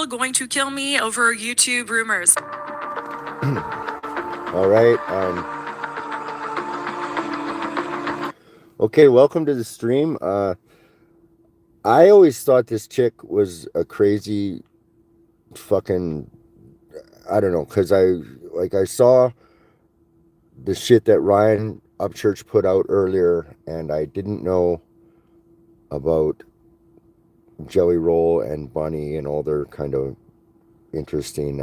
people going to kill me over YouTube rumors. All right. Okay, welcome to the stream. I always thought this chick was a crazy fucking, I don't know, because I saw the shit that Ryan Upchurch put out earlier, and I didn't know about Jelly Roll and Bunny and all their kind of interesting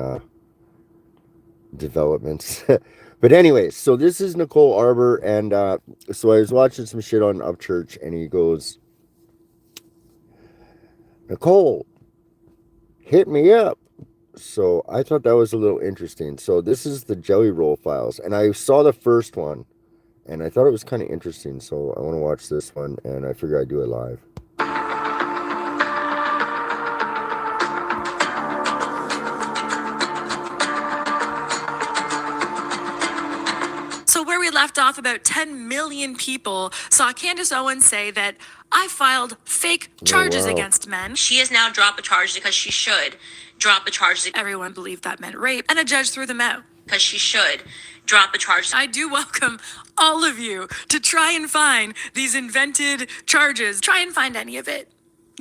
developments. But anyways, so this is Nicole Arbor, and so I was watching some shit on Upchurch, and he goes, Nicole, hit me up. So I thought that was a little interesting. So this is the Jelly Roll files, and I saw the first one, and I thought it was kind of interesting. So I want to watch this one, and I figure I'd do it live. So where we left off, about 10 million people saw Candace Owens say that I filed fake charges against men. She has now dropped the charges because she should drop the charges. Everyone believed that meant rape, and a judge threw them out. Because she should drop the charges. I do welcome all of you to try and find these invented charges. Try and find any of it.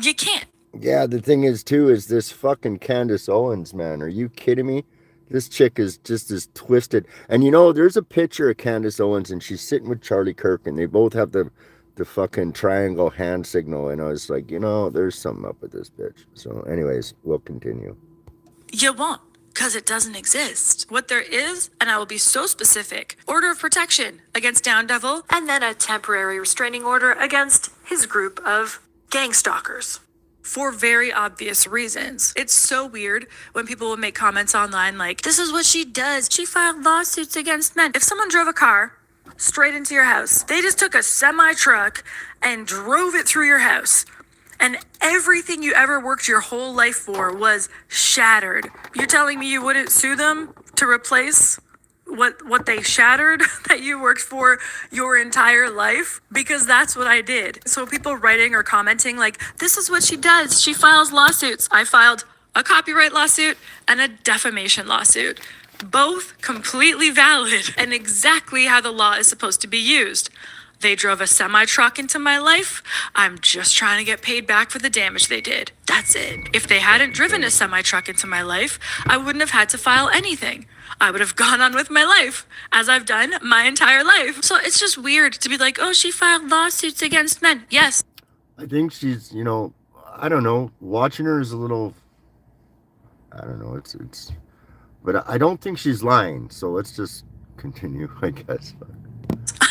You can't. Yeah, the thing is, too, is this fucking Candace Owens, man. Are you kidding me? This chick is just as twisted. And, you know, there's a picture of Candace Owens, and she's sitting with Charlie Kirk, and they both have the fucking triangle hand signal. And I was like, you know, there's something up with this bitch. So, anyways, we'll continue. You won't, because it doesn't exist. What there is, and I will be so specific, order of protection against Down Devil, and then a temporary restraining order against his group of gang stalkers. For very obvious reasons. It's so weird when people will make comments online like, this is what she does. She filed lawsuits against men. If someone drove a car straight into your house, they just took a semi-truck and drove it through your house, and everything you ever worked your whole life for was shattered. You're telling me you wouldn't sue them to replace what they shattered that you worked for your entire life? Because that's what I did. So people writing or commenting like, this is what she does. She files lawsuits. I filed a copyright lawsuit and a defamation lawsuit. Both completely valid and exactly how the law is supposed to be used. They drove a semi-truck into my life. I'm just trying to get paid back for the damage they did. That's it. If they hadn't driven a semi-truck into my life, I wouldn't have had to file anything. I would have gone on with my life, as I've done my entire life. So it's just weird to be like, oh, she filed lawsuits against men. Yes. I think she's, you know, I don't know, watching her is a little, I don't know, it's, but I don't think she's lying. So let's just continue, I guess.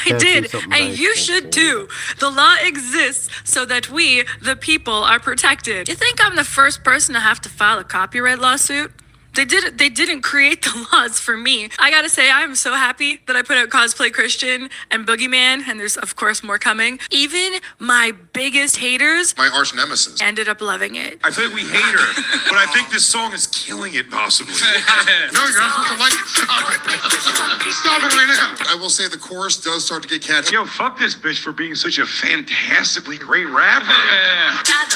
I did, and nice. You should too. The law exists so that we, the people, are protected. You think I'm the first person to have to file a copyright lawsuit? They didn't create the laws for me. I gotta say, I'm so happy that I put out Cosplay Christian and Boogeyman, and there's of course more coming. Even my biggest haters, my arch nemesis, ended up loving it. I feel like we hate her, but I think this song is killing it possibly. No, you're not supposed to like it. Stop it. Stop it right now. I will say the chorus does start to get catchy. Yo, fuck this bitch for being such a fantastically great rapper.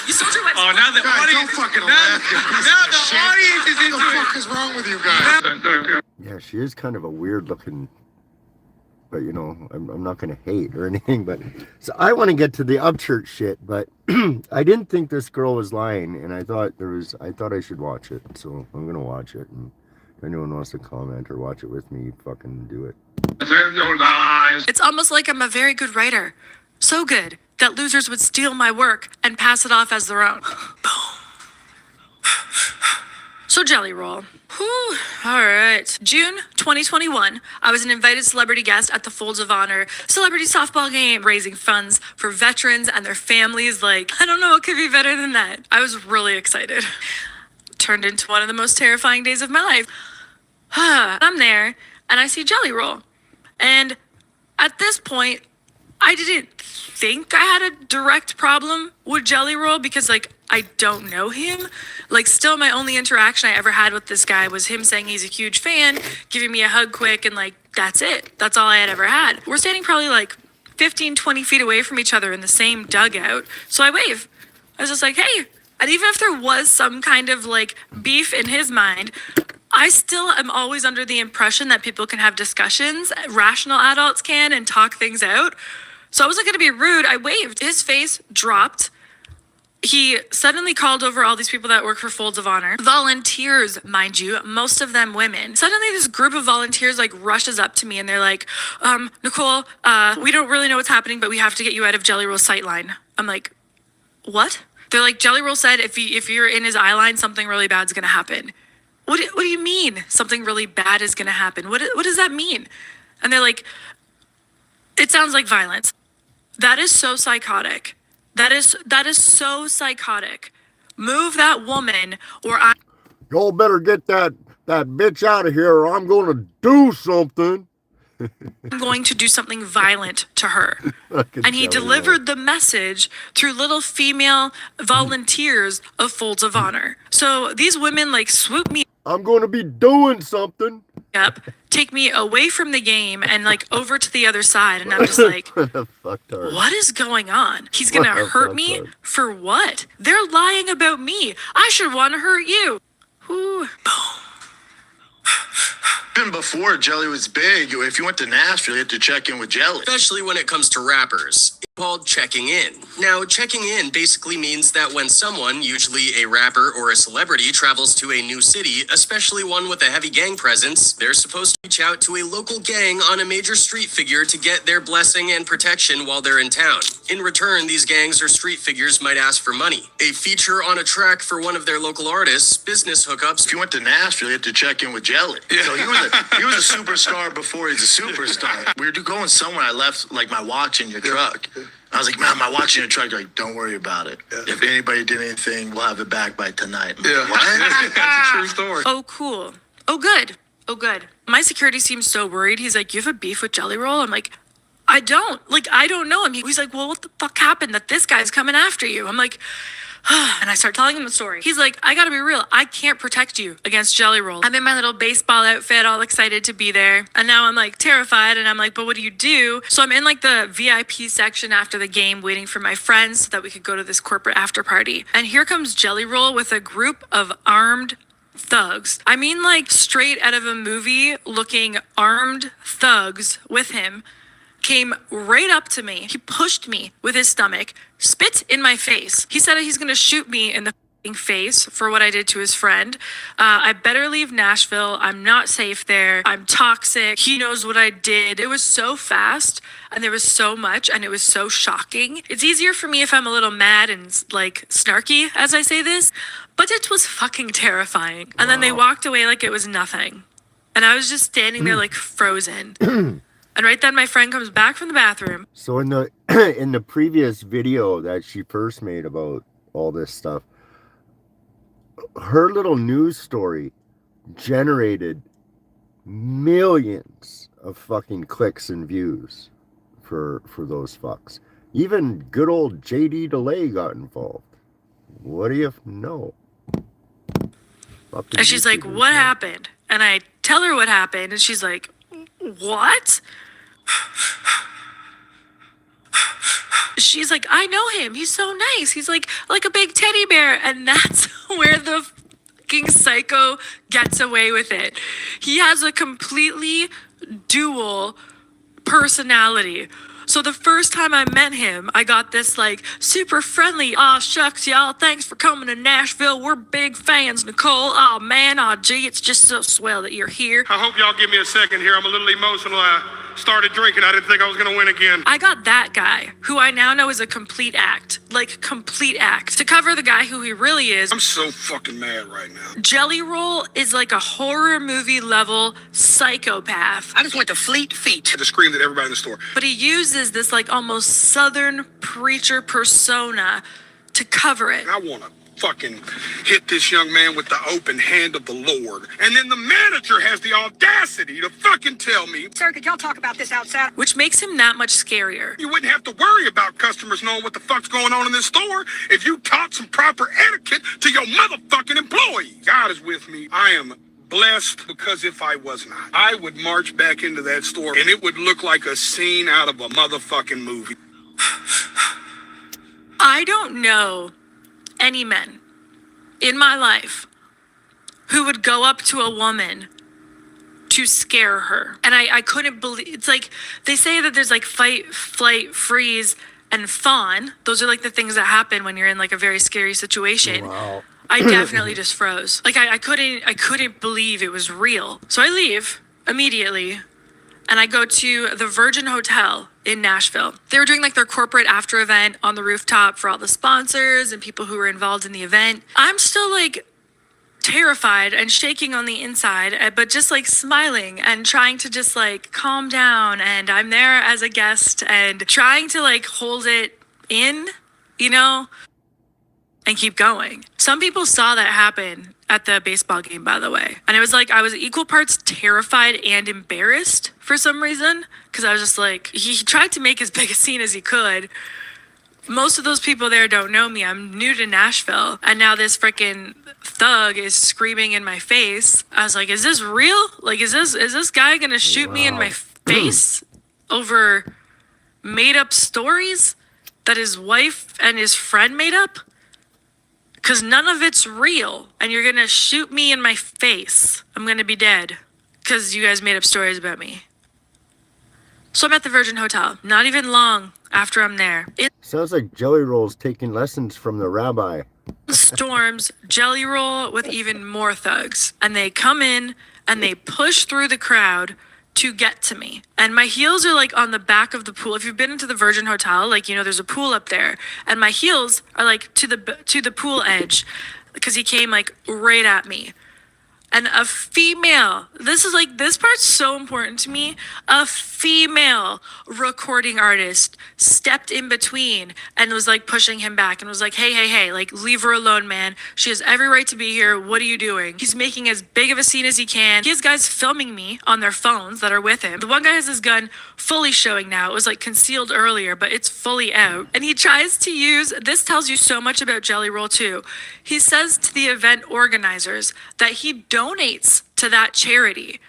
You sold your website. Oh, now the audience. Don't fucking laugh. Now the audience is into it. What the fuck is wrong with you guys? Yeah, she is kind of a weird looking, but you know, I'm not going to hate or anything, but so I want to get to the Upchurch shit, but I didn't think this girl was lying, and I thought I should watch it, so I'm going to watch it, and if anyone wants to comment or watch it with me, fucking do it. It's almost like I'm a very good writer. So good that losers would steal my work and pass it off as their own. Boom. So Jelly Roll. Whew. All right. June 2021, I was an invited celebrity guest at the Folds of Honor celebrity softball game, raising funds for veterans and their families. Like, I don't know what could be better than that. I was really excited. Turned into one of the most terrifying days of my life. I'm there, and I see Jelly Roll. And at this point, I didn't think I had a direct problem with Jelly Roll because, like, I don't know him. Like, still my only interaction I ever had with this guy was him saying he's a huge fan, giving me a hug quick, and, like, that's it. That's all I had ever had. We're standing probably, like, 15, 20 feet away from each other in the same dugout. So I wave. I was just like, hey, And even if there was some kind of like beef in his mind, I still am always under the impression that people can have discussions, rational adults can, and talk things out. So I wasn't going to be rude. I waved. His face dropped. He suddenly called over all these people that work for Folds of Honor. Volunteers, mind you, most of them women. Suddenly this group of volunteers like rushes up to me and they're like, Nicole, we don't really know what's happening, but we have to get you out of Jelly Roll's sightline. I'm like, what? They're like, Jelly Roll said if you're in his eye line, something really bad's gonna happen. What do you mean something really bad is gonna happen? What does that mean? And they're like, it sounds like violence. That is so psychotic. That is so psychotic. Move that woman or Y'all better get that bitch out of here or I'm going to do something. I'm going to do something violent to her. And he delivered the message through little female volunteers of Folds of Honor. So these women like swoop me I'm going to be doing something. up, take me away from the game and like over to the other side. And I'm just like, what is going on? He's going to hurt me for what? They're lying about me. I should want to hurt you. Ooh. Even before Jelly was big, if you went to Nashville, you had to check in with Jelly. Especially when it comes to rappers. It's called checking in. Now, checking in basically means that when someone, usually a rapper or a celebrity, travels to a new city, especially one with a heavy gang presence, they're supposed to reach out to a local gang on a major street figure to get their blessing and protection while they're in town. In return, these gangs or street figures might ask for money, a feature on a track for one of their local artists, business hookups. If you went to Nashville, you had to check in with Jelly. Yeah. So he was a superstar before he's a superstar. We were going somewhere. I left like my watch in your truck. I was like, man, my watch in your truck. They're like, don't worry about it. Yeah. If anybody did anything, we'll have it back by tonight. Yeah. Like, what? That's a true story. Oh, cool. Oh, good. Oh, good. My security seems so worried. He's like, you have a beef with Jelly Roll? I'm like, I don't. Like, I don't know him. He's like, well, what the fuck happened that this guy's coming after you? I'm like, and I start telling him the story. He's like, I gotta be real. I can't protect you against Jelly Roll. I'm in my little baseball outfit, all excited to be there. And now I'm like terrified. And I'm like, but what do you do? So I'm in like the VIP section after the game, waiting for my friends so that we could go to this corporate after party. And here comes Jelly Roll with a group of armed thugs. I mean, like straight out of a movie looking armed thugs with him. Came right up to me. He pushed me with his stomach, spit in my face. He said he's going to shoot me in the face for what I did to his friend. I better leave Nashville. I'm not safe there. I'm toxic. He knows what I did. It was so fast and there was so much and it was so shocking. It's easier for me if I'm a little mad and like snarky as I say this, but it was fucking terrifying. And then they walked away like it was nothing. And I was just standing there like frozen. And right then, my friend comes back from the bathroom. So in the in the previous video that she first made about all this stuff, her little news story generated millions of fucking clicks and views for those fucks. Even good old JD DeLay got involved. What do you know? And she's like, what happened? And I tell her what happened, and she's like, what? She's like, I know him. He's so nice. He's like a big teddy bear. And that's where the fucking psycho gets away with it. He has a completely dual personality. So the first time I met him, I got this like super friendly, aw shucks y'all, thanks for coming to Nashville. We're big fans, Nicole. Aw man, aw gee, it's just so swell that you're here. I hope y'all give me a second here. I'm a little emotional. I started drinking. I didn't think I was going to win again. I got that guy, who I now know is a complete act. Like, complete act. To cover the guy who he really is. I'm so fucking mad right now. Jelly Roll is like a horror movie level psychopath. I just went to Fleet Feet to scream at everybody in the store. But he uses this like almost southern preacher persona to cover it. I want to fucking hit this young man with the open hand of the Lord. And then the manager has the audacity to fucking tell me, sir, could y'all talk about this outside? Which makes him that much scarier. You wouldn't have to worry about customers knowing what the fuck's going on in this store if you taught some proper etiquette to your motherfucking employees. God is with me. I am blessed, because if I was not, I would march back into that store and it would look like a scene out of a motherfucking movie. I don't know any men in my life who would go up to a woman to scare her. And I couldn't believe, it's like, they say that there's like fight, flight, freeze, and fawn. Those are like the things that happen when you're in like a very scary situation. Wow. I definitely just froze. Like I couldn't believe it was real. So I leave immediately and I go to the Virgin Hotel in Nashville. They were doing like their corporate after event on the rooftop for all the sponsors and people who were involved in the event. I'm still like terrified and shaking on the inside, but just like smiling and trying to just like calm down. And I'm there as a guest and trying to like hold it in, you know, and keep going. Some people saw that happen at the baseball game, by the way. And it was like I was equal parts terrified and embarrassed for some reason, because I was just like, he tried to make as big a scene as he could. Most of those people there don't know me. I'm new to Nashville. And now this freaking thug is screaming in my face. I was like, is this real? Like, is this guy gonna shoot me in my face over made up stories that his wife and his friend made up? Because none of it's real. And you're gonna shoot me in my face. I'm gonna be dead. Because you guys made up stories about me. So I'm at the Virgin Hotel. Not even long after I'm there. It Sounds like Jelly Roll's taking lessons from the rabbi. storms Jelly Roll with even more thugs. And they come in and they push through the crowd to get to me. And my heels are like on the back of the pool. If you've been into the Virgin Hotel, like, you know, there's a pool up there. And my heels are like to the pool edge because he came like right at me. And a female, this part's so important to me. A female recording artist stepped in between and was like pushing him back and was like, hey, like leave her alone, man. She has every right to be here. What are you doing? He's making as big of a scene as he can. He has guys filming me on their phones that are with him. The one guy has his gun fully showing now. It was like concealed earlier, but it's fully out. And he tries to use, this tells you so much about Jelly Roll too. He says to the event organizers that he donates to that charity.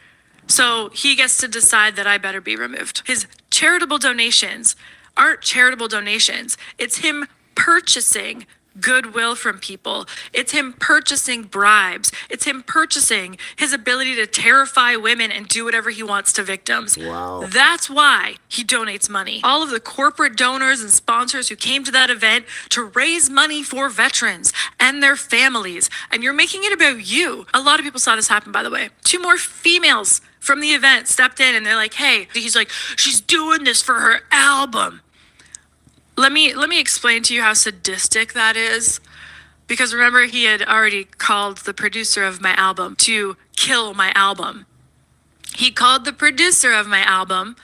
So he gets to decide that I better be removed. His charitable donations aren't charitable donations. It's him purchasing goodwill from people. It's him purchasing bribes. It's him purchasing his ability to terrify women and do whatever he wants to victims. Wow. That's why he donates money. All of the corporate donors and sponsors who came to that event to raise money for veterans and their families. And you're making it about you. A lot of people saw this happen, by the way. 2 more females from the event stepped in and they're like, hey, he's like, she's doing this for her album. Let me explain to you how sadistic that is. Because remember, he had already called the producer of my album to kill my album. He called the producer of my album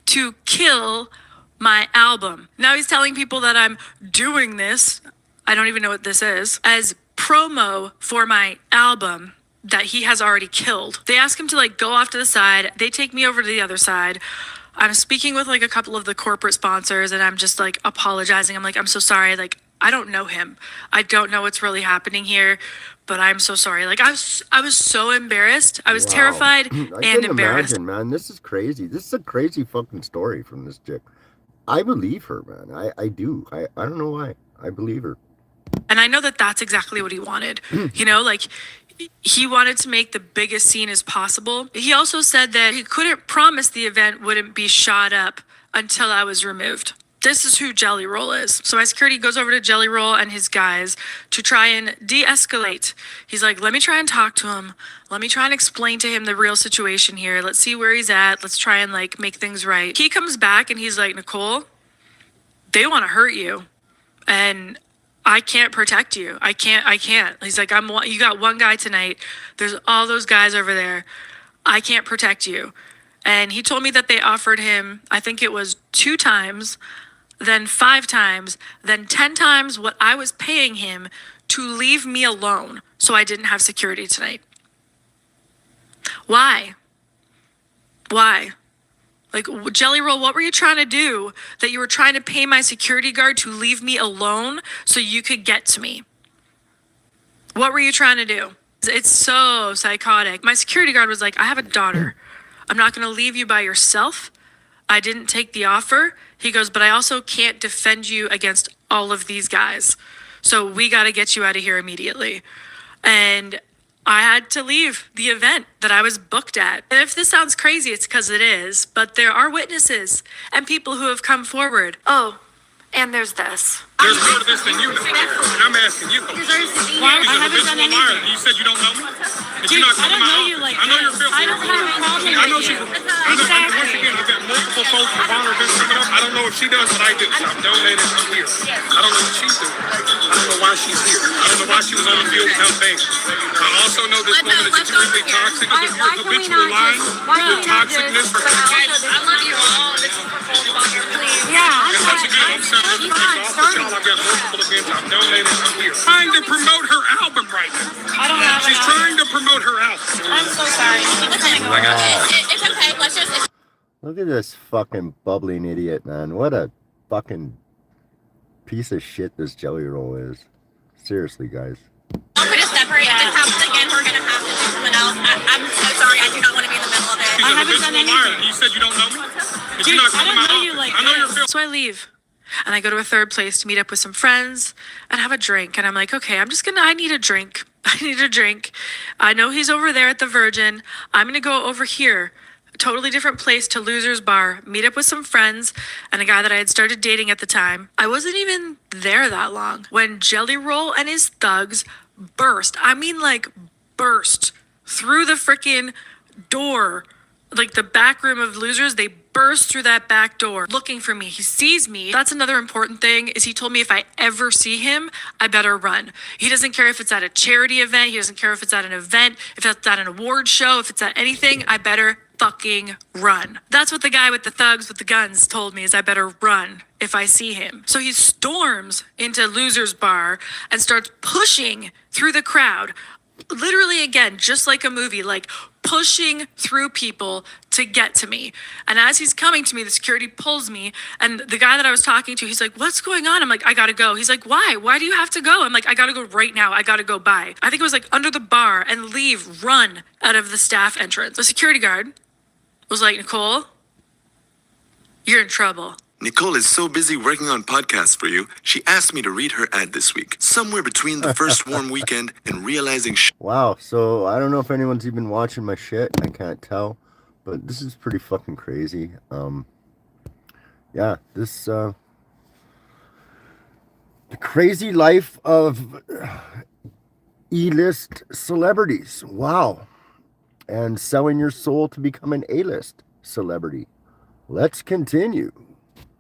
to kill my album. Now he's telling people that I'm doing this, I don't even know what this is, as promo for my album that he has already killed. They ask him to like go off to the side. They take me over to the other side. I'm speaking with like a couple of the corporate sponsors and I'm just like apologizing. I'm like, I'm so sorry. Like, I don't know him. I don't know what's really happening here, but I'm so sorry. Like I was so embarrassed. I was terrified and I can embarrassed. imagine, man. This is crazy. This is a crazy fucking story from this chick. I believe her, man. I do. I don't know why. I believe her. And I know that that's exactly what he wanted. You know, like he wanted to make the biggest scene as possible. He also said that he couldn't promise the event wouldn't be shot up until I was removed. This is who Jelly Roll is. So my security goes over to Jelly Roll and his guys to try and de-escalate. He's like, let me try and talk to him. Let me try and explain to him the real situation here. Let's see where he's at. Let's try and like make things right. He comes back and he's like, Nicole, they want to hurt you. And I can't protect you. I can't. He's like, you got one guy tonight. There's all those guys over there. I can't protect you. And he told me that they offered him, I think it was 2 times, then 5 times, then 10 times what I was paying him to leave me alone so I didn't have security tonight. Why? Like, Jelly Roll, what were you trying to do that you were trying to pay my security guard to leave me alone so you could get to me? What were you trying to do? It's so psychotic. My security guard was like, I have a daughter. I'm not going to leave you by yourself. I didn't take the offer. He goes, but I also can't defend you against all of these guys. So we got to get you out of here immediately. And I had to leave the event that I was booked at. And if this sounds crazy, it's because it is, but there are witnesses and people who have come forward. Oh, and there's this. There's more to this than you know. And I'm asking you. Why? I haven't done anything. You said you don't know me? Did Dude, you not I come to don't my know office? you like I know this. you're filthy. I don't have a problem I know with she. you. I know. Once again, I've got multiple folks with honor events coming up. I don't know if she does, but I do. So I'm donating. I'm here. I don't know what she's doing. I don't know why she's here. I don't know why she was on the field campaign. I also know this woman is extremely toxic with your habitual lying, your toxicness. Guys, I love you all. This is for full sponsor, please. Yeah, And once again, I'm sounding this off, but y'all, I've got multiple events. I'm donating. I'm here. Trying to promote her album right now. I don't have She's trying to promote her album. I'm so sorry. It's okay. Let's just. Look at this fucking bubbling idiot, man. What a fucking piece of shit this jelly roll is. Seriously, guys. We're going to separate. If this happens again, we're going to have to do something else. I'm so sorry. I do not want to be in the middle of it. She's I a haven't done habitual liar. anything. You said you don't know me? Did you Dude, not I come to don't my know office? you like I know you're this. So I leave. And I go to a third place to meet up with some friends and have a drink. And I'm like, okay, I need a drink. I need a drink. I know he's over there at the Virgin. I'm going to go over here, a totally different place to Loser's Bar, meet up with some friends and a guy that I had started dating at the time. I wasn't even there that long when Jelly Roll and his thugs burst. I mean, like, burst through the freaking door. Like the back room of Losers, they burst through that back door looking for me. He sees me. That's another important thing is he told me if I ever see him, I better run. He doesn't care if it's at a charity event. He doesn't care if it's at an event, if it's at an award show, if it's at anything, I better fucking run. That's what the guy with the thugs with the guns told me is I better run if I see him. So he storms into Loser's Bar and starts pushing through the crowd. Literally, again, just like a movie, like pushing through people to get to me. And as he's coming to me, the security pulls me. And the guy that I was talking to, he's like, what's going on? I'm like, I gotta go. He's like, why? Why do you have to go? I'm like, I gotta go right now. I gotta go by. I think it was like under the bar and leave, run out of the staff entrance. The security guard was like, Nicole, you're in trouble. Nicole is so busy working on podcasts for you, she asked me to read her ad this week. Somewhere between the first warm weekend and realizing Wow, so I don't know if anyone's even watching my shit. I can't tell. But this is pretty fucking crazy. Yeah, this the crazy life of E-list celebrities. Wow. And selling your soul to become an A-list celebrity. Let's continue.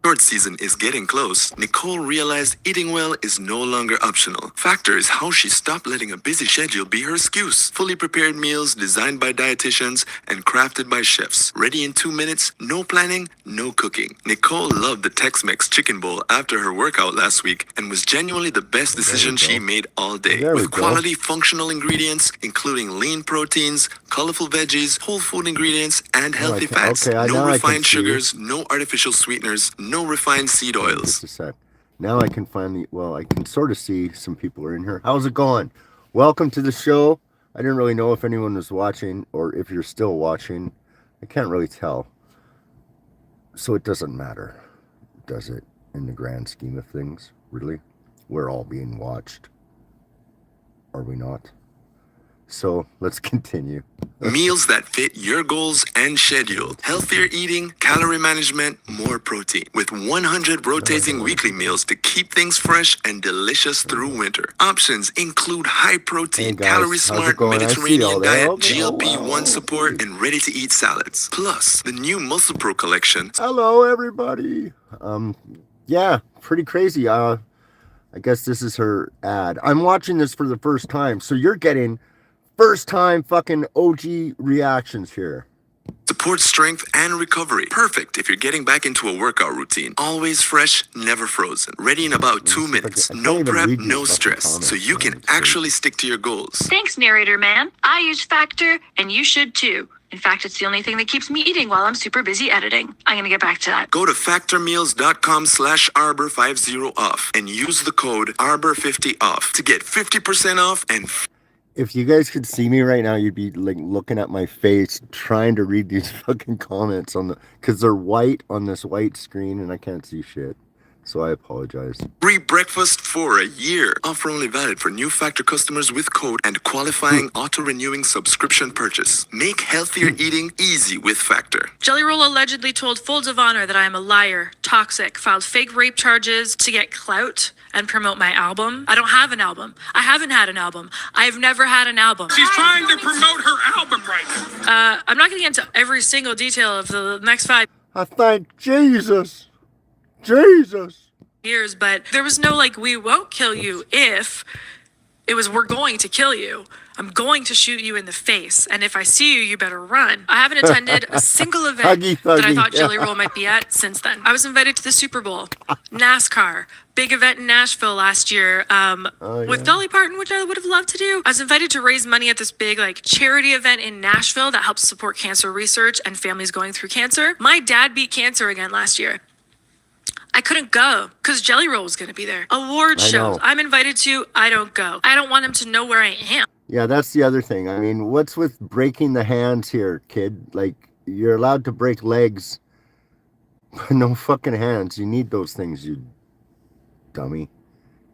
short season is getting close, Nicole realized eating well is no longer optional. Factor is how she stopped letting a busy schedule be her excuse. Fully prepared meals designed by dietitians and crafted by chefs. Ready in 2 minutes, no planning, no cooking. Nicole loved the Tex-Mex chicken bowl after her workout last week and was genuinely the best decision she made all day. There we With go. quality functional ingredients, including lean proteins, colorful veggies, whole food ingredients, and healthy fats. now No I can refined see. sugars, no artificial sweeteners, no refined seed oils. Just a sec. Now I can finally, well, I can sort of see some people are in here. How's it going? Welcome to the show. I didn't really know if anyone was watching or if you're still watching. I can't really tell. So it doesn't matter, does it, in the grand scheme of things, really? We're all being watched. Are we not? So let's continue. Meals that fit your goals and schedule. Healthier eating, calorie management, more protein. With 100 rotating weekly meals to keep things fresh and delicious through winter. Options include high Hey protein, guys, calorie how's it smart, going? I see all Mediterranean that. diet, Okay. Oh, GLP-1 wow. support, and ready to eat salads. Plus, the new Muscle Pro collection. Hello, everybody. Yeah, pretty crazy. I guess this is her ad. I'm watching this for the first time, so you're getting first time fucking OG reactions here. Supports strength and recovery. Perfect if you're getting back into a workout routine. Always fresh, never frozen. Ready in about 2 minutes. I can't No even prep, read these no fucking stress. comments, So you man. can It's crazy. actually stick to your goals. Thanks, narrator man. I use Factor, and you should too. In fact, it's the only thing that keeps me eating while I'm super busy editing. I'm gonna get back to that. Go to factormeals.com/arbor50 off and use the code arbor50 off to get 50% off and If you guys could see me right now, you'd be like looking at my face, trying to read these fucking comments on the, because they're white on this white screen and I can't see shit. So I apologize. Free breakfast for a year. Offer only valid for new Factor customers with code and qualifying auto-renewing subscription purchase. Make healthier eating easy with Factor. Jelly Roll allegedly told Folds of Honor that I am a liar, toxic, filed fake rape charges to get clout and promote my album. I don't have an album. I haven't had an album. I've never had an album. She's trying to promote her album right now. I'm not going to get into every single detail of the next 5 I thank Jesus. Jesus. years, but there was no like, we won't kill you if it was, we're going to kill you. I'm going to shoot you in the face. And if I see you, you better run. I haven't attended a single event Huggy, that I huggy. thought Jelly Roll might be at since then. I was invited to the Super Bowl, NASCAR, big event in Nashville last year with Dolly Parton, which I would have loved to do. I was invited to raise money at this big like charity event in Nashville that helps support cancer research and families going through cancer. My dad beat cancer again last year. I couldn't go because Jelly Roll was going to be there. Award shows I'm invited to, I don't go. I don't want him to know where I am. Yeah, that's the other thing. I mean, what's with breaking the hands here, kid? Like, you're allowed to break legs, but no fucking hands. You need those things, you dummy.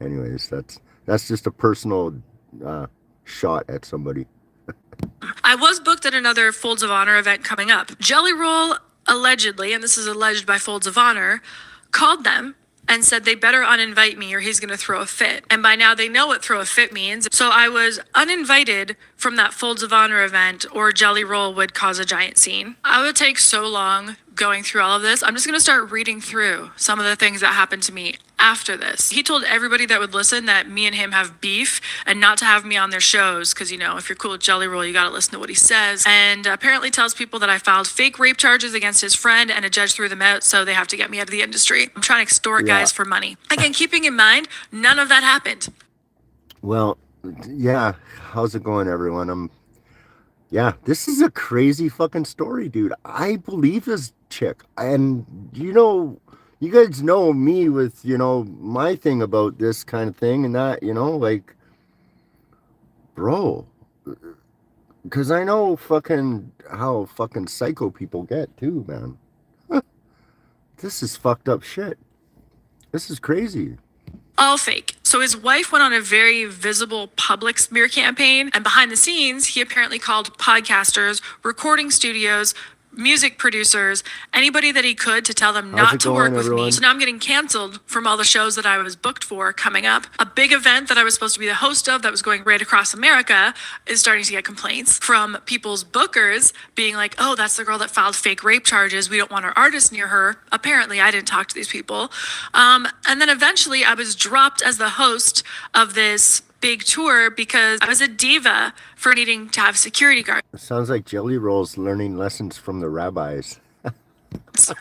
Anyways, that's just a personal shot at somebody. I was booked at another Folds of Honor event coming up. Jelly Roll allegedly, and this is alleged by Folds of Honor, called them and said they better uninvite me or he's going to throw a fit. And by now they know what throw a fit means. So I was uninvited from that Folds of Honor event or Jelly Roll would cause a giant scene. I would take so long going through all of this. I'm just going to start reading through some of the things that happened to me after this. He told everybody that would listen that me and him have beef and not to have me on their shows because, you know, if you're cool with Jelly Roll, you got to listen to what he says. And apparently tells people that I filed fake rape charges against his friend and a judge threw them out, so they have to get me out of the industry. I'm trying to extort guys for money. Again, keeping in mind, none of that happened. Well, yeah. How's it going, everyone? Yeah, this is a crazy fucking story, dude. I believe this chick. And, you know, you guys know me with, you know, my thing about this kind of thing and that, you know, like, bro. Because I know fucking how fucking psycho people get, too, man. This is fucked up shit. This is crazy. All fake. So his wife went on a very visible public smear campaign, and behind the scenes, he apparently called podcasters, recording studios, music producers, anybody that he could to tell them not to work with me. So now I'm getting canceled from all the shows that I was booked for coming up. A big event that I was supposed to be the host of that was going right across America is starting to get complaints from people's bookers being like, oh, that's the girl that filed fake rape charges. We don't want our artists near her. Apparently, I didn't talk to these people. And then eventually I was dropped as the host of this big tour because I was a diva for needing to have security guards. It sounds like Jelly Roll's learning lessons from the rabbis.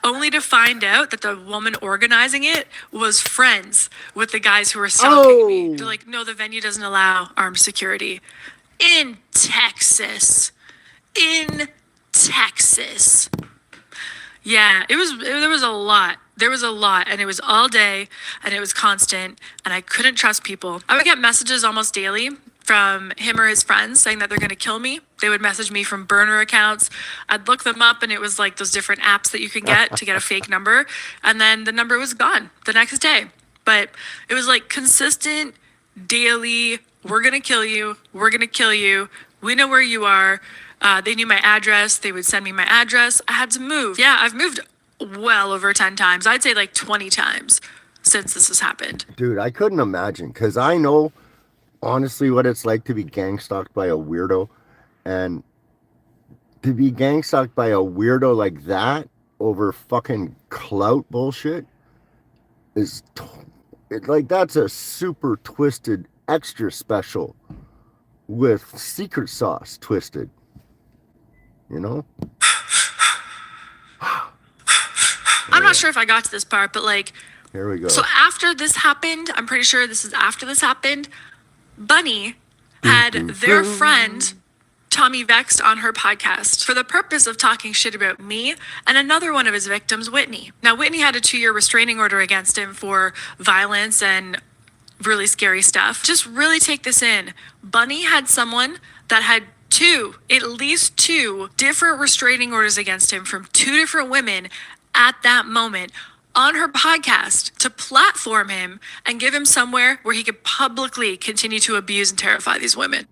Only to find out that the woman organizing it was friends with the guys who were stalking me. They're like, no, the venue doesn't allow armed security. In Texas. In Texas. Yeah, there was a lot. There was a lot, and it was all day, and it was constant, and I couldn't trust people. I would get messages almost daily from him or his friends saying that they're going to kill me. They would message me from burner accounts. I'd look them up, and it was like those different apps that you can get to get a fake number, and then the number was gone the next day. But it was like consistent, daily, we're going to kill you, we're going to kill you, we know where you are. They knew my address. They would send me my address. I had to move. Yeah, I've moved well over 10 times. I'd say like 20 times since this has happened. Dude, I couldn't imagine because I know honestly what it's like to be gang stalked by a weirdo, and to be gang stalked by a weirdo like that over fucking clout bullshit is like, that's a super twisted extra special with secret sauce twisted, you know? I'm not sure if I got to this part, but like, here we go. So after this happened, I'm pretty sure this is after this happened, Bunny had their friend Tommy Vexed on her podcast for the purpose of talking shit about me and another one of his victims, Whitney. Now, Whitney had a 2-year restraining order against him for violence and really scary stuff. Just really take this in. Bunny had someone that had at least two different restraining orders against him from 2 different women at that moment, on her podcast to platform him and give him somewhere where he could publicly continue to abuse and terrify these women.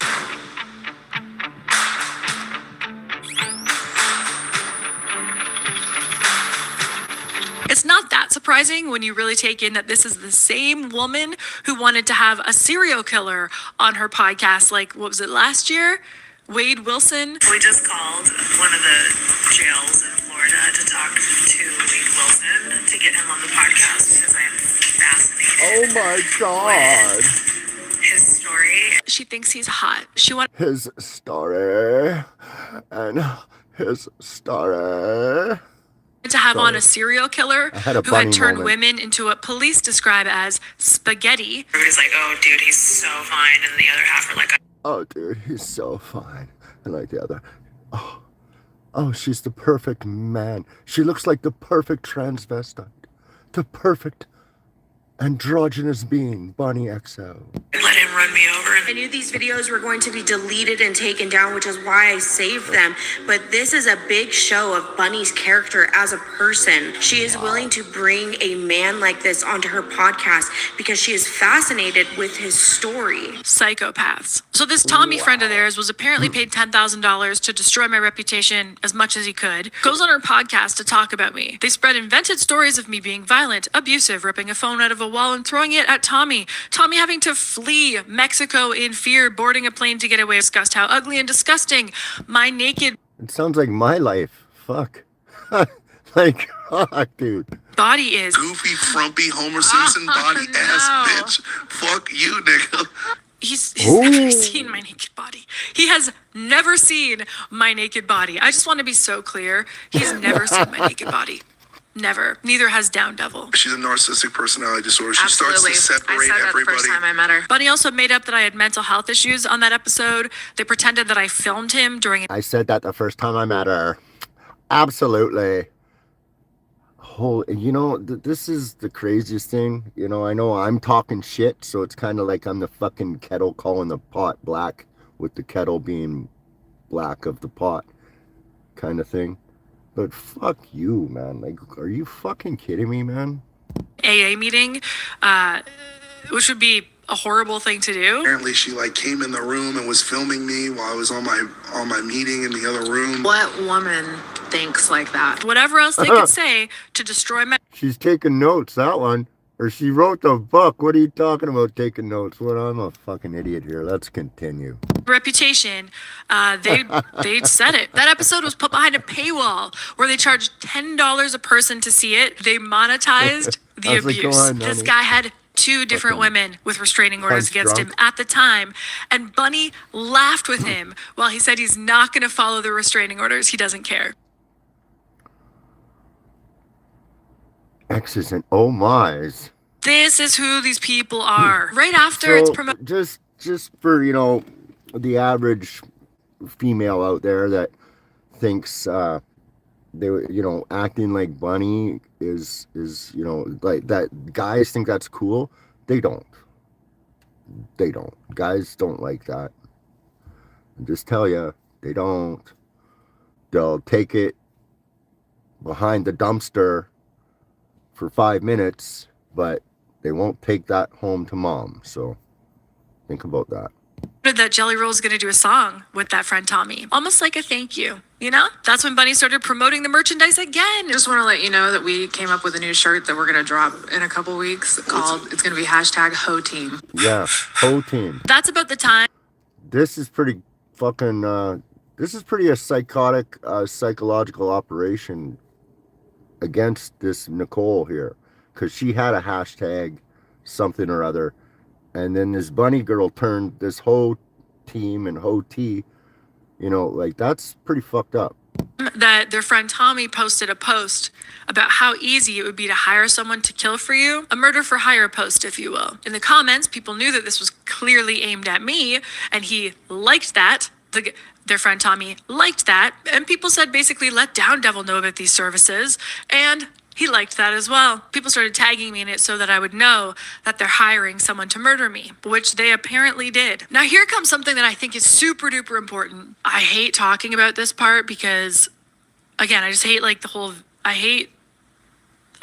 It's not that surprising when you really take in that this is the same woman who wanted to have a serial killer on her podcast, like, what was it, last year? Wade Wilson. We just called one of the jails in Florida to talk to Wade Wilson to get him on the podcast because I am fascinated. Oh my God. With his story. She thinks he's hot. She wanted His story. And his story. to have on a serial killer had a who funny had turned moment. women into what police describe as spaghetti. Everybody's like, oh, dude, he's so fine. And the other half are like, Oh, dude, he's so fine. And like the other. Oh, she's the perfect man. She looks like the perfect transvestite. The perfect androgynous being, Bonnie XO. let him run me over. I knew these videos were going to be deleted and taken down, which is why I saved them. But this is a big show of Bunny's character as a person. She is willing to bring a man like this onto her podcast because she is fascinated with his story. Psychopaths. So this Tommy friend of theirs was apparently paid $10,000 to destroy my reputation as much as he could. Goes on her podcast to talk about me. They spread invented stories of me being violent, abusive, ripping a phone out of a wall and throwing it at Tommy. Tommy having to flee Mexico in fear, boarding a plane to get away. Discussed how ugly and disgusting my naked It sounds like my life. Fuck. Like, fuck, dude. body is. Goofy, frumpy, Homer Simpson body ass bitch. Fuck you, nigga. He's never seen my naked body. He has never seen my naked body. I just want to be so clear. He's never seen my naked body. Never. Neither has Down Devil. She's a narcissistic personality disorder. She Absolutely. starts to separate I said that everybody. the first time I met her. Bunny also made up that I had mental health issues on that episode. They pretended that I filmed him during I said that the first time I met her. Absolutely. This is the craziest thing. You know, I know I'm talking shit, so it's kind of like I'm the fucking kettle calling the pot black with the kettle being black of the pot kind of thing. But fuck you, man. Like, are you fucking kidding me, man? AA meeting, which would be a horrible thing to do. Apparently, she like came in the room and was filming me while I was on my meeting in the other room. What woman thinks like that? Whatever else they could say to destroy my She's taking notes, that one. Or she wrote the book. What are you talking about taking notes? What? I'm a fucking idiot here. Let's continue. reputation. They said it. That episode was put behind a paywall where they charged $10 a person to see it. They monetized the How's it abuse. going, This honey? guy had two different women with restraining orders Punch against drunk. him at the time, and Bunny laughed with him while he said he's not going to follow the restraining orders. He doesn't care. X's and oh my's. This is who these people are. Right after it's So promoted. just for, the average female out there that thinks acting like Bunny is like that, guys think that's cool. They don't. Guys don't like that. I just tell you, they don't. They'll take it behind the dumpster for 5 minutes, but they won't take that home to mom. So think about that. That Jelly Roll is going to do a song with that friend Tommy, almost like a thank you. That's when Bunny started promoting the merchandise again. Just want to let you know that we came up with a new shirt that we're going to drop in a couple weeks it's going to be #HoTeam. Yeah, whole team. That's about the time. This is pretty fucking, this is pretty a psychotic, psychological operation against this Nicole here. Because she had a hashtag, something or other. And then this Bunny girl turned this whole team and whole tea, that's pretty fucked up. That their friend Tommy posted a post about how easy it would be to hire someone to kill for you. A murder for hire post, if you will. In the comments, people knew that this was clearly aimed at me, and he liked that. Their friend Tommy liked that. And people said basically, let Down Devil know about these services. And he liked that as well. People started tagging me in it so that I would know that they're hiring someone to murder me, which they apparently did. Now here comes something that I think is super duper important. I hate talking about this part because, again, I just hate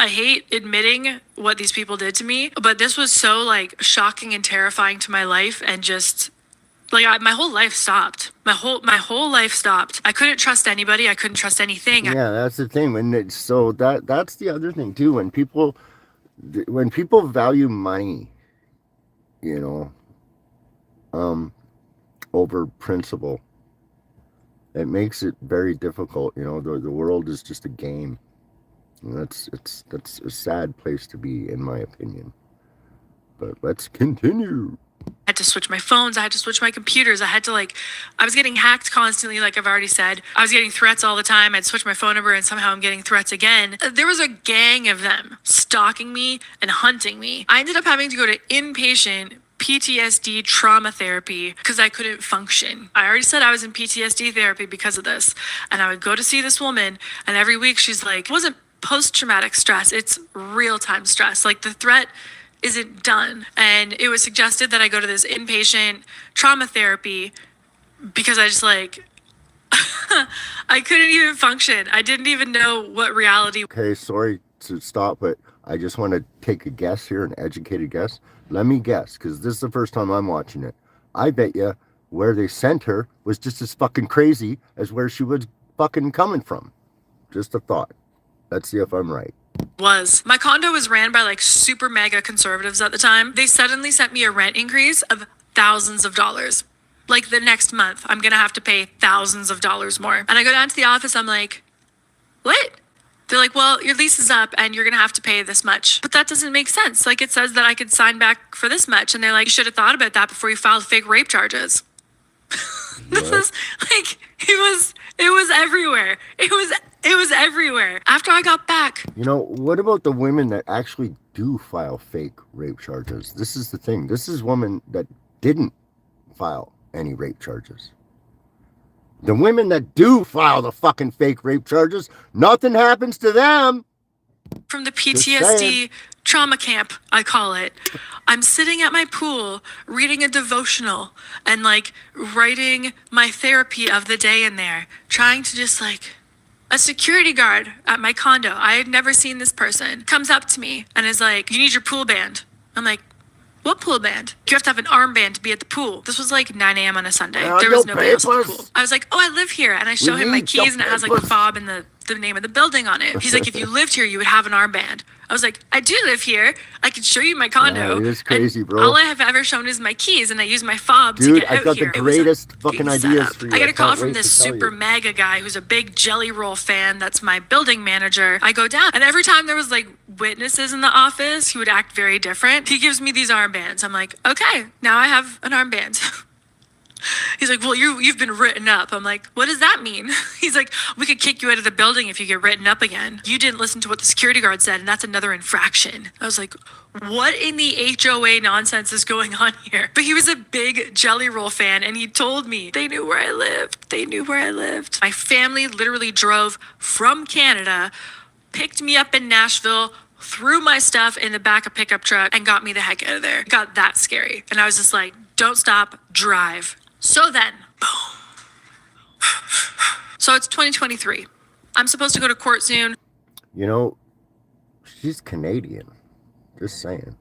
I hate admitting what these people did to me, but this was so like shocking and terrifying to my life, and just like my whole life stopped. My whole life stopped. I couldn't trust anybody. I couldn't trust anything. Yeah, that's the thing. That's the other thing too. When people value money, you know, over principle, it makes it very difficult. You know, the world is just a game. And that's a sad place to be, in my opinion. But let's continue. I had to switch my phones. I had to switch my computers. I was getting hacked constantly, like I've already said. I was getting threats all the time. I'd switch my phone number and somehow I'm getting threats again. There was a gang of them stalking me and hunting me. I ended up having to go to inpatient PTSD trauma therapy because I couldn't function. I already said I was in PTSD therapy because of this. And I would go to see this woman, and every week she's like, it wasn't post-traumatic stress, it's real-time stress. Like, the threat isn't done. And it was suggested that I go to this inpatient trauma therapy because I just like, I couldn't even function. I didn't even know what reality. Okay, sorry to stop, but I just want to take a guess here, an educated guess. Let me guess, because this is the first time I'm watching it. I bet you where they sent her was just as fucking crazy as where she was fucking coming from. Just a thought. Let's see if I'm right. My condo was ran by like super mega conservatives at the time. They suddenly sent me a rent increase of thousands of dollars. Like, the next month, I'm gonna have to pay thousands of dollars more. And I go down to the office, I'm like, what? They're like, well, your lease is up and you're gonna have to pay this much. But that doesn't make sense. Like, it says that I could sign back for this much. And they're like, you should have thought about that before you filed fake rape charges. This is like, it was everywhere. It was everywhere. After I got back. You know, what about the women that actually do file fake rape charges? This is the thing. This is women that didn't file any rape charges. The women that do file the fucking fake rape charges, nothing happens to them. From the PTSD trauma camp, I call it. I'm sitting at my pool reading a devotional and like writing my therapy of the day in there, trying to just like, a security guard at my condo, I had never seen this person, comes up to me and is like, you need your pool band. I'm like, what pool band? You have to have an armband to be at the pool. This was like 9 a.m. on a Sunday. There was nobody else at the pool. I was like, oh, I live here. And I show him my keys and it has like the fob and the name of the building on it. He's like, if you lived here, you would have an armband. I was like, I do live here. I can show you my condo. It is crazy, bro. All I have ever shown is my keys, and I use my fob to Dude, get I've out got here. the greatest fucking ideas for you. I get a call can't from wait this to tell super you. mega guy who's a big Jelly Roll fan. That's my building manager. I go down, and every time there was like witnesses in the office, he would act very different. He gives me these armbands. I'm like, okay, now I have an armband. He's like, well, you've been written up. I'm like, what does that mean? He's like, we could kick you out of the building if you get written up again. You didn't listen to what the security guard said, and that's another infraction. I was like, what in the HOA nonsense is going on here? But he was a big Jelly Roll fan, and he told me they knew where I lived. They knew where I lived. My family literally drove from Canada, picked me up in Nashville, threw my stuff in the back of a pickup truck, and got me the heck out of there. It got that scary. And I was just like, don't stop, drive. So then, boom. So it's 2023. I'm supposed to go to court soon. You know, she's Canadian. Just saying.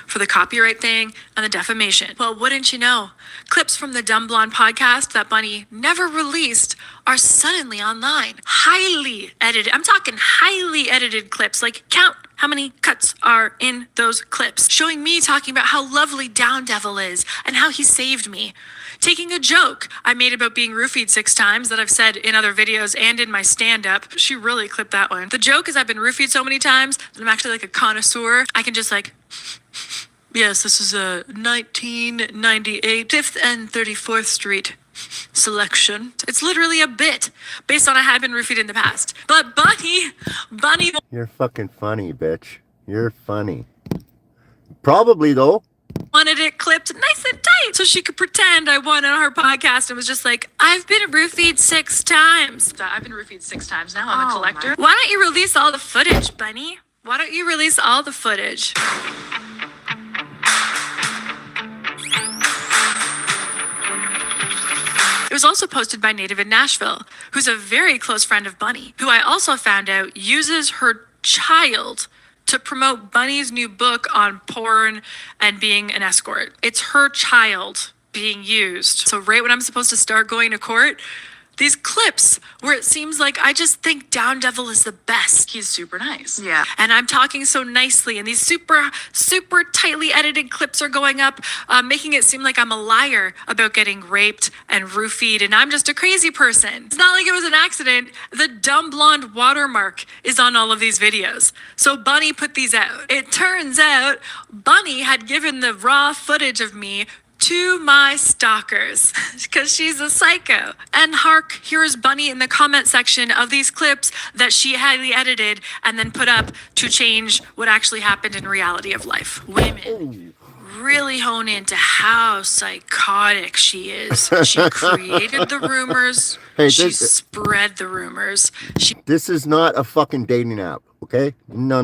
For the copyright thing and the defamation. Well, wouldn't you know? Clips from the Dumb Blonde podcast that Bunny never released are suddenly online. Highly edited. I'm talking highly edited clips. Like, count how many cuts are in those clips. Showing me talking about how lovely Down Devil is and how he saved me. Taking a joke I made about being roofied 6 times that I've said in other videos and in my stand-up. She really clipped that one. The joke is I've been roofied so many times that I'm actually like a connoisseur. I can just like... Yes, this is a 1998 5th and 34th Street selection. It's literally a bit based on I had been roofied in the past. But Bunny... You're fucking funny, bitch. You're funny. Probably, though. Wanted it clipped nice and tight so she could pretend I won on her podcast and was just like, I've been roofied 6 times. I've been roofied 6 times now. I'm a collector. Why don't you release all the footage, Bunny? Why don't you release all the footage? It was also posted by Native in Nashville, who's a very close friend of Bunny, who I also found out uses her child to promote Bunny's new book on porn and being an escort. It's her child being used. So right when I'm supposed to start going to court, these clips where it seems like I just think Down Devil is the best. He's super nice. Yeah. And I'm talking so nicely, and these super, super tightly edited clips are going up, making it seem like I'm a liar about getting raped and roofied, and I'm just a crazy person. It's not like it was an accident. The dumb blonde watermark is on all of these videos. So Bunny put these out. It turns out Bunny had given the raw footage of me to my stalkers because she's a psycho. And hark, here's Bunny in the comment section of these clips that she highly edited and then put up to change what actually happened in reality of life. Women really hone into how psychotic she is. She created the rumors. Hey, She this- spread the rumors. She This is not a fucking dating app, okay? No.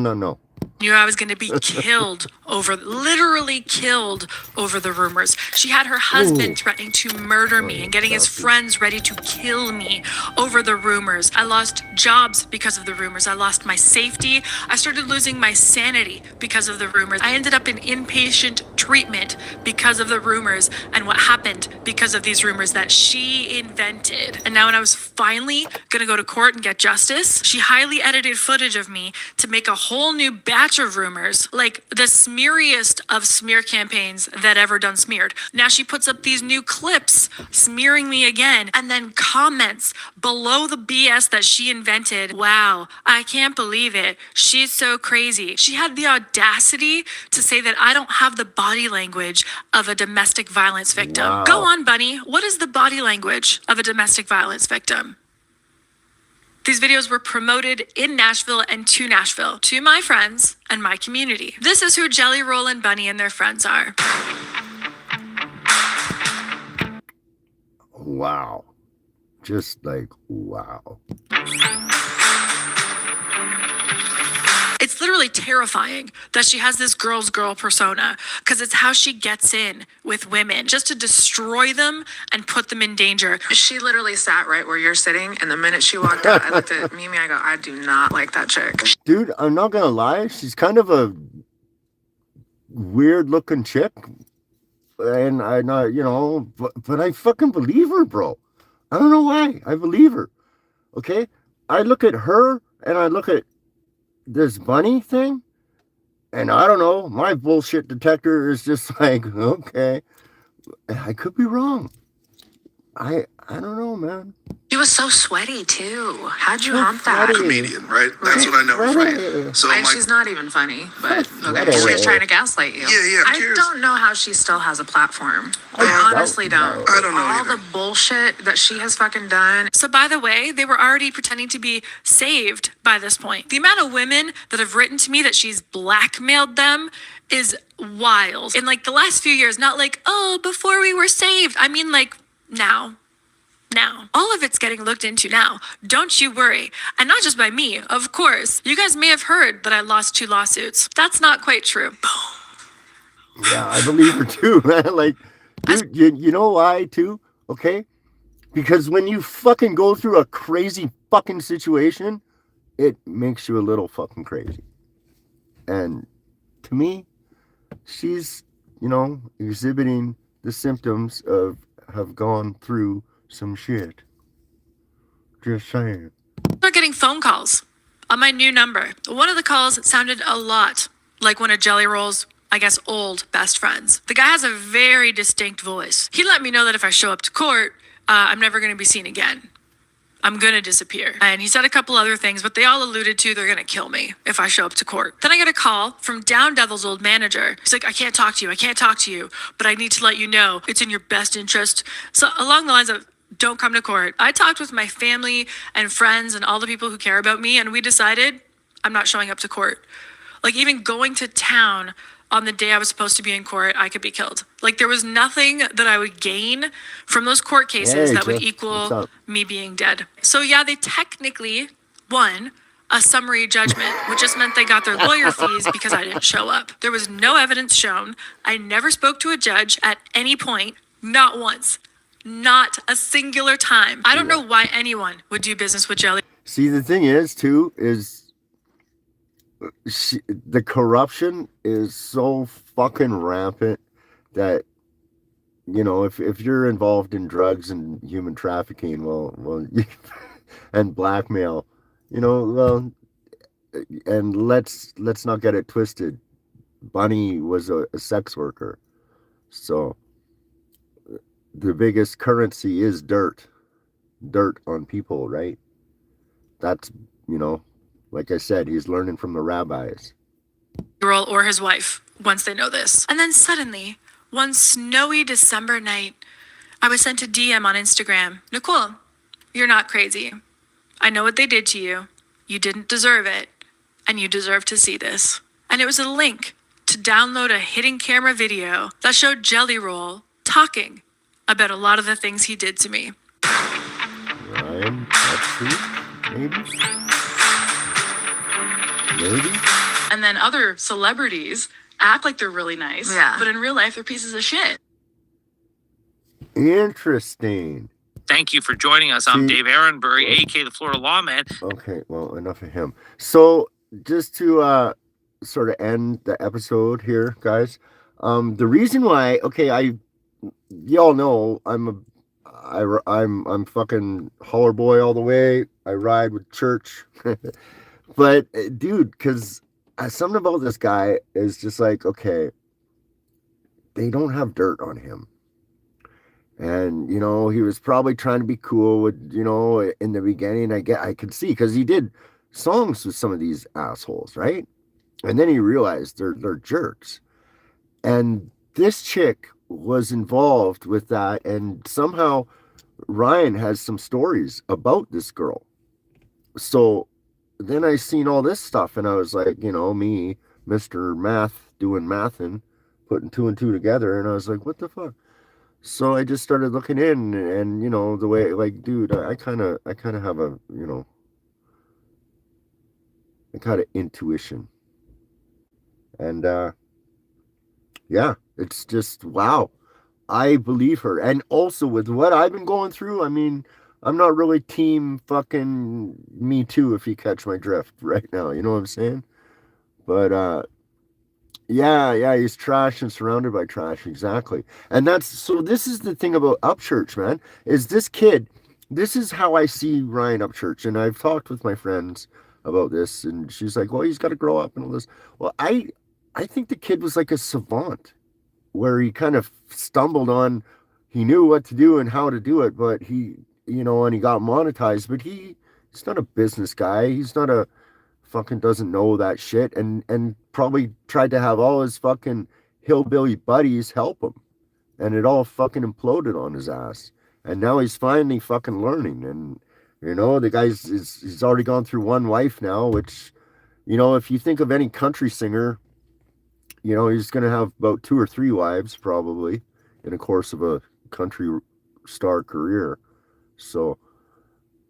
knew I was going to be literally killed over the rumors. She had her husband threatening to murder me and getting his friends ready to kill me over the rumors. I lost jobs because of the rumors. I lost my safety. I started losing my sanity because of the rumors. I ended up in inpatient treatment because of the rumors and what happened because of these rumors that she invented. And now when I was finally going to go to court and get justice, she highly edited footage of me to make a whole new batch of rumors, like the smeariest of smear campaigns that ever done smeared. Now she puts up these new clips smearing me again and then comments below the BS that she invented. Wow, I can't believe it. She's so crazy. She had the audacity to say that I don't have the body language of a domestic violence victim. Wow. Go on, Bunny. What is the body language of a domestic violence victim? These videos were promoted in Nashville and to Nashville, to my friends and my community. This is who Jelly Roll and Bunny and their friends are. Wow. Just like, wow. It's literally terrifying that she has this girl's girl persona because it's how she gets in with women, just to destroy them and put them in danger. She literally sat right where you're sitting, and the minute she walked out, I looked at Mimi, I go, I do not like that chick. Dude, I'm not gonna lie, she's kind of a weird looking chick. And I know, but I fucking believe her, bro. I don't know why. I believe her. Okay? I look at her and I look at this Bunny thing, and I don't know, my bullshit detector is just like, okay, I could be wrong. I don't know, man. She was so sweaty too. How'd you hump that? Sweaty. Comedian, right? That's what I know her from. So And my, she's not even funny, but okay, Whatever. she's trying to gaslight you. Yeah, I cheers. don't know how she still has a platform. I I honestly don't. I don't know All either. the bullshit that she has fucking done. So by the way, they were already pretending to be saved by this point. The amount of women that have written to me that she's blackmailed them is wild. In like the last few years, not like, oh, before we were saved. I mean like now. All of it's getting looked into now. Don't you worry. And not just by me, of course. You guys may have heard that I lost 2 lawsuits. That's not quite true. Yeah, I believe her too, man. Like, dude, you know why too? Okay? Because when you fucking go through a crazy fucking situation, it makes you a little fucking crazy. And to me, she's, exhibiting the symptoms of have gone through some shit. Just saying. Start getting phone calls on my new number. One of the calls sounded a lot like one of Jelly Roll's, I guess, old best friends. The guy has a very distinct voice. He let me know that if I show up to court, I'm never going to be seen again. I'm going to disappear. And he said a couple other things, but they all alluded to they're going to kill me if I show up to court. Then I get a call from Down Devil's old manager. He's like, I can't talk to you, but I need to let you know it's in your best interest. So along the lines of, don't come to court. I talked with my family and friends and all the people who care about me, and we decided I'm not showing up to court. Like, even going to town on the day I was supposed to be in court, I could be killed. Like, there was nothing that I would gain from those court cases Hey, that would Jeff, what's equal up? me being dead. So yeah, they technically won a summary judgment, which just meant they got their lawyer fees because I didn't show up. There was no evidence shown. I never spoke to a judge at any point, not once. Not a singular time. I don't know why anyone would do business with Jelly. See, the thing is, too, is the corruption is so fucking rampant that, you know, if you're involved in drugs and human trafficking, well, and blackmail, you know, well, and let's not get it twisted. Bunny was a sex worker, so the biggest currency is dirt on people, right? That's, you know, like I said, he's learning from the rabbis. Girl or his wife once they know this. And then suddenly, one snowy December night, I was sent a DM on Instagram. Nicole, you're not crazy. I know what they did to you. You didn't deserve it. And you deserve to see this. And it was a link to download a hidden camera video that showed Jelly Roll talking about a lot of the things he did to me. Ryan, maybe? Maybe? And then other celebrities act like they're really nice, but in real life, they're pieces of shit. Interesting. Thank you for joining us. I'm Dave Aaronbury, aka the Florida Lawman. Okay, well, enough of him. So, just to sort of end the episode here, guys. The reason why, okay, y'all know I'm fucking holler boy all the way. I ride with church, but dude, because something about this guy is just like, okay, they don't have dirt on him. And, you know, he was probably trying to be cool with, you know, in the beginning, I could see, because he did songs with some of these assholes, right? And then he realized they're jerks. And this chick was involved with that, and somehow Ryan has some stories about this girl. So then I seen all this stuff, and I was like, you know, me, Mr. Math, doing math and putting two and two together, and I was like, what the fuck? So I just started looking in, and you know, the way, like, dude, I kind of have a, you know, a kind of intuition, and yeah, it's just wow. I believe her, and also with what I've been going through, I mean, I'm not really team fucking Me Too, if you catch my drift right now. You know what I'm saying? But yeah, he's trash and surrounded by trash, exactly. And that's, so this is the thing about Upchurch, man, is this kid, this is how I see Ryan Upchurch, and I've talked with my friends about this, and she's like, well, he's got to grow up and all this. Well, I think the kid was like a savant, where he kind of stumbled on, he knew what to do and how to do it, but he, you know, and he got monetized, but he's not a business guy, he's not a, fucking doesn't know that shit, and probably tried to have all his fucking hillbilly buddies help him, and it all fucking imploded on his ass, and now he's finally fucking learning, and you know, the guy's he's already gone through one wife now, which, you know, if you think of any country singer, you know, he's gonna have about 2 or 3 wives probably in the course of a country star career. So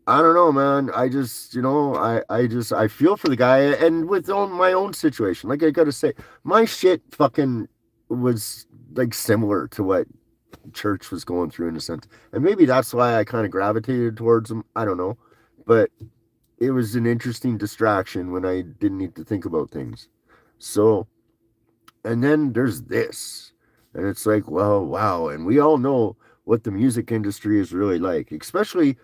I don't know, man. I just, you know, I feel for the guy, and with my own situation, like, I gotta say, my shit fucking was like similar to what Church was going through in a sense, and maybe that's why I kind of gravitated towards him. I don't know, but it was an interesting distraction when I didn't need to think about things. So, and then there's this, and it's like, well, wow, and we all know what the music industry is really like, especially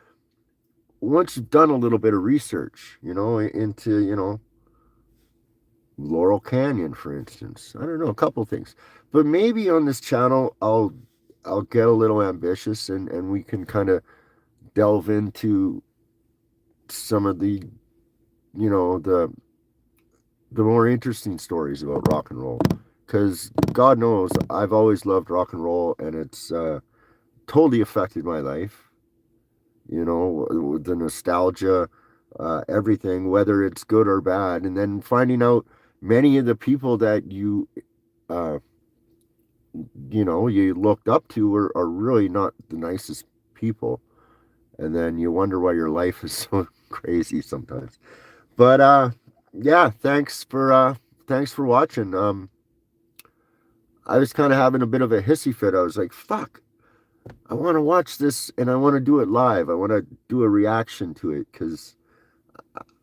once you've done a little bit of research, you know, into, you know, Laurel Canyon, for instance. I don't know, a couple things. But maybe on this channel, I'll get a little ambitious, and we can kind of delve into some of the, you know, the more interesting stories about rock and roll. Because God knows, I've always loved rock and roll, and it's totally affected my life. You know, the nostalgia, everything, whether it's good or bad. And then finding out many of the people that you know, you looked up to are really not the nicest people. And then you wonder why your life is so crazy sometimes. But yeah, thanks for watching. I was kind of having a bit of a hissy fit. I was like, fuck, I want to watch this, and I want to do it live. I want to do a reaction to it, because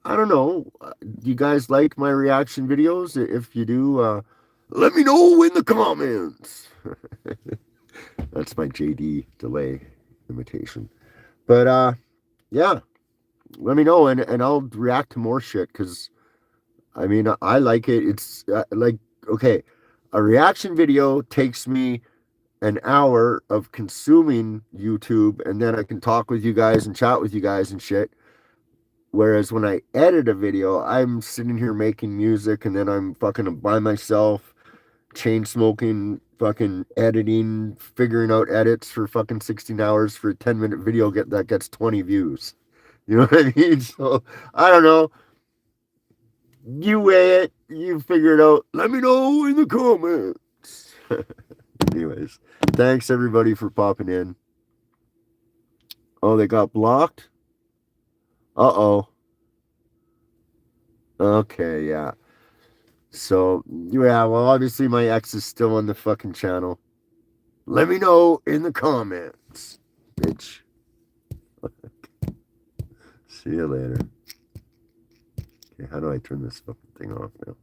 I don't know. Do you guys like my reaction videos? If you do, let me know in the comments. That's my JD delay imitation. But yeah, let me know and I'll react to more shit because I mean I like it. It's like okay, a reaction video takes me an hour of consuming YouTube and then I can talk with you guys and chat with you guys and shit. Whereas when I edit a video, I'm sitting here making music and then I'm fucking by myself, chain smoking, fucking editing, figuring out edits for fucking 16 hours for a 10-minute video that gets 20 views. You know what I mean? So I don't know. You weigh it, you figure it out. Let me know in the comments. Anyways, thanks everybody for popping in. Oh, they got blocked? Uh-oh. Okay, yeah. So, yeah, well, obviously my ex is still on the fucking channel. Let me know in the comments, bitch. See you later. Okay, how do I turn this fucking thing off now?